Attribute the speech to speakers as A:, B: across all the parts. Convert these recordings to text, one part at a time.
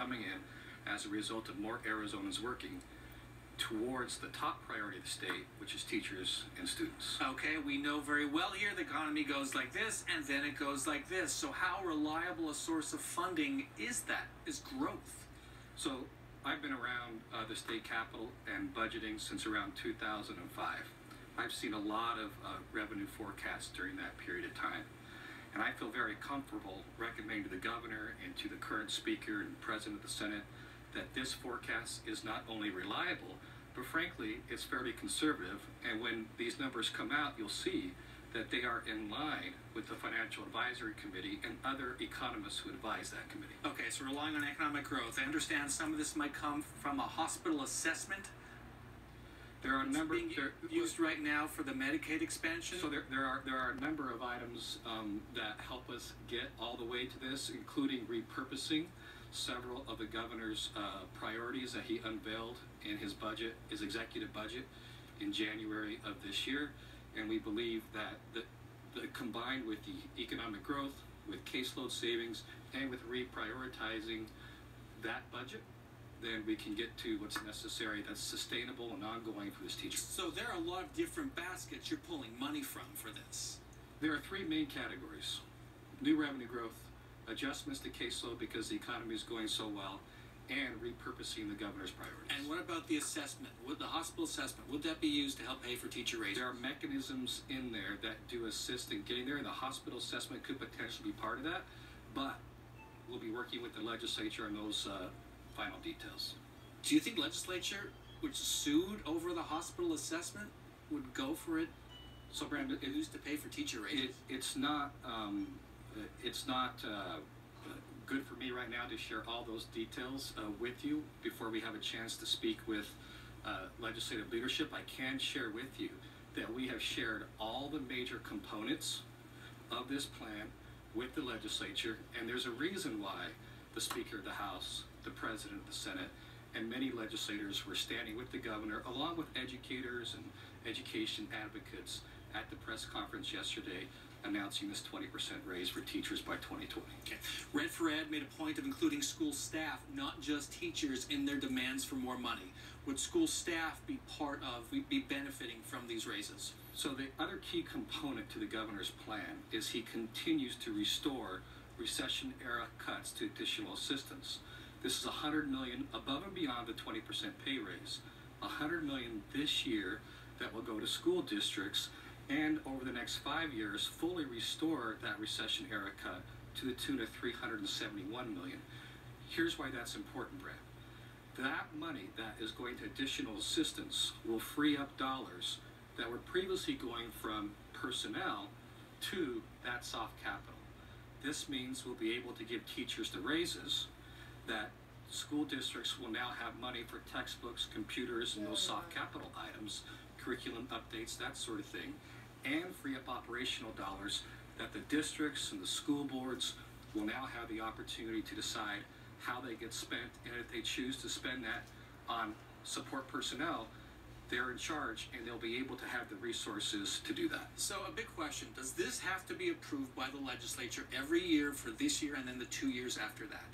A: coming in as a result of more Arizonans working towards the top priority of the state, which is teachers and students.
B: Okay, we know very well here the economy goes like this and then it goes like this. So how reliable a source of funding is that, is growth?
A: So I've been around the state capitol and budgeting since around 2005. I've seen a lot of revenue forecasts during that period of time. And I feel very comfortable recommending to the governor and to the current speaker and president of the Senate that this forecast is not only reliable, but frankly, it's fairly conservative. And when these numbers come out, you'll see that they are in line with the Financial Advisory Committee and other economists who advise that committee.
B: Okay, so relying on economic growth. I understand some of this might come from a hospital assessment.
A: There are a number
B: being used right now for the Medicaid expansion.
A: So there are a number of items that help us get all the way to this, including repurposing several of the governor's priorities that he unveiled in his budget, his executive budget, in January of this year. And we believe that the combined with the economic growth, with caseload savings, and with reprioritizing that budget, then we can get to what's necessary that's sustainable and ongoing for this teacher.
B: So there are a lot of different baskets you're pulling money from for this.
A: There are three main categories: new revenue growth, adjustments to caseload because the economy is going so well, and repurposing the governor's priorities.
B: And what about the assessment? Would the hospital assessment, would that be used to help pay for teacher raises?
A: There are mechanisms in there that do assist in getting there, and the hospital assessment could potentially be part of that, but we'll be working with the legislature on those final details.
B: Do you think legislature, which sued over the hospital assessment, would go for it?
A: So, Brandon,
B: it used to pay for teacher raises.
A: It's not good for me right now to share all those details with you before we have a chance to speak with legislative leadership. I can share with you that we have shared all the major components of this plan with the legislature, and there's a reason why the Speaker of the House, the President of the Senate, and many legislators were standing with the governor, along with educators and education advocates, at the press conference yesterday announcing this 20% raise for teachers by 2020.
B: Okay. Red for Ed made a point of including school staff, not just teachers, in their demands for more money. Would school staff be be benefiting from these raises?
A: So the other key component to the governor's plan is he continues to restore recession-era cuts to additional assistance. This is $100 million above and beyond the 20% pay raise. $100 million this year that will go to school districts, and over the next 5 years, fully restore that recession-era cut to the tune of $371 million. Here's why that's important, Brad. That money that is going to additional assistance will free up dollars that were previously going from personnel to that soft capital. This means we'll be able to give teachers the raises that school districts will now have money for textbooks, computers, and those soft capital items, curriculum updates, that sort of thing, and free up operational dollars that the districts and the school boards will now have the opportunity to decide how they get spent, and if they choose to spend that on support personnel, they're in charge and they'll be able to have the resources to do that.
B: So a big question, does this have to be approved by the legislature every year for this year and then the 2 years after that?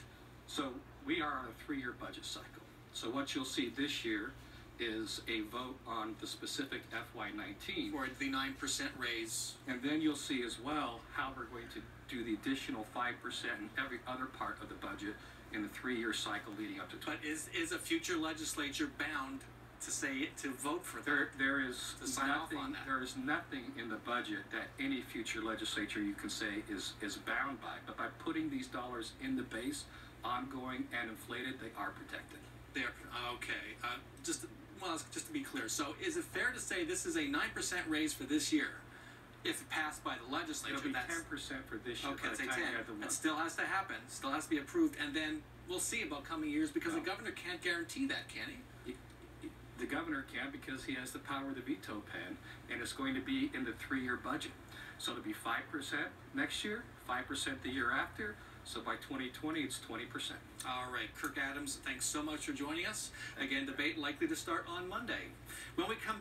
A: So we are on a 3-year budget cycle. So what you'll see this year is a vote on the specific FY19.
B: For the 9% raise.
A: And then you'll see as well how we're going to do the additional 5% in every other part of the budget in the 3-year cycle leading up to 20.
B: But is a future legislature bound to vote for that?
A: There is
B: to sign off on that?
A: There is nothing in the budget that any future legislature you can say is bound by. But by putting these dollars in the base, ongoing and inflated, they are protected.
B: They are okay. Just to be clear, so is it fair to say this is a 9% raise for this year? If passed by the legislature,
A: it'll be 10% for this year.
B: Okay, say 10. It still has to happen. Still has to be approved, and then we'll see about coming years because the governor can't guarantee that, can he?
A: The governor can because he has the power of the veto pen, and it's going to be in the 3-year budget. So it'll be 5% next year, 5% the year after. So by 2020, it's 20%.
B: All right, Kirk Adams, thanks so much for joining us. Again, debate likely to start on Monday. When we come back.